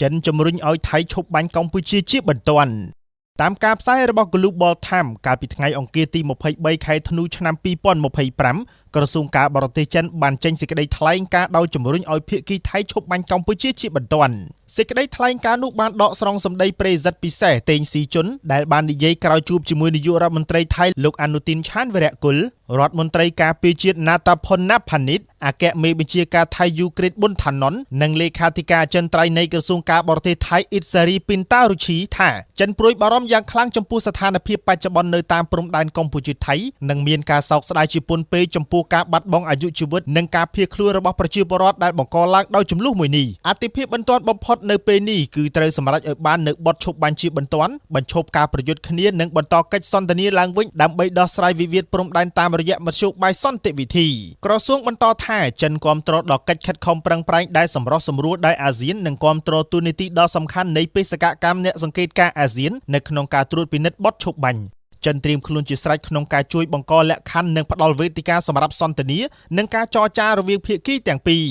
ចិនជំរុញឲ្យថៃឈប់បាញ់កម្ពុជាជាបន្ទាន់តាមការផ្សាយរបស់ Global Times កាលពីថ្ងៃអង្គារទី23ខែធ្នូឆ្នាំ2025ក្រសួងការបរទេសចិនបានចេញសេចក្តីថ្លែងការណ៍ដោយជំរុញឲ្យភាគីថៃឈប់បាញ់កម្ពុជាជាបន្ទាន់សេចក្តីថ្លែងការណ៍នោះបានដកស្រង់សម្ដីប្រេសិតពិសេសតេងស៊ីជុនដែលបាននិយាយក្រោយជួបជាមួយនាយករដ្ឋមន្ត្រីថៃលោកអនុទីនឆានវីរៈគុលរដ្ឋមន្ត្រីការពារជាតិណាតាផុនណាផានីតអគ្គមេបញ្ជាការថៃយូក្រេតប៊ុនថាណុននិងលេខាធិការអចិន្ត្រៃយ៍នៃក្រសួងការបរទេសថៃអ៊ីតសារីពីនតារុឈីថាចិនព្រួយបារម្ភយ៉ាងខ្លាំងចំពោះស្ថានភាពបច្ចុប្បន្ននៅតាមព្រំដែនកម្ពុជាថៃនិងមានការសោកស្ដាយជាពន់ពេកចំពោះការបាត់បង់អាយុជីវិតនិងការភៀសខ្លួនរបស់ប្រជាពលរដ្ឋដែលបង្កឡើងដោយចំនួនមួយនេះអតិភិបបន្ទាន់បំផុតនៅពេលនេះគឺត្រូវសម្រេចឲ្យបាននៅបទឈប់បាញ់ជាបន្ទាន់បញ្ឈប់ការប្រយុទ្ធគ្នានិងបន្តកិច្ចសន្ទនាឡើងវិញដើម្បីដោះស្រាយវិវាទព្រំដែនតាមរយៈមធ្យោបាយសន្តិវិធីក្រសួងបន្តថាចិនគាំទ្រដល់កិច្ចខិតខំប្រឹងប្រែងដែលសម្រុះសម្រួលដោយអាស៊ាននិងគាំទ្រទូនីតិដ៏សំខាន់នៃបេសកកម្មអ្នកសង្កេតការណ៍អាស៊ាននៅក្នុងការត្រួតពិនិត្យបទឈប់បាញ់ចិនត្រៀមខ្លួនជាស្រេចក្នុងការជួយបង្កលក្ខខណ្ឌនិងផ្ដល់វេទិកាសម្រាប់សន្ទនានិងការចរចារវាងភាគីទាំងពីរ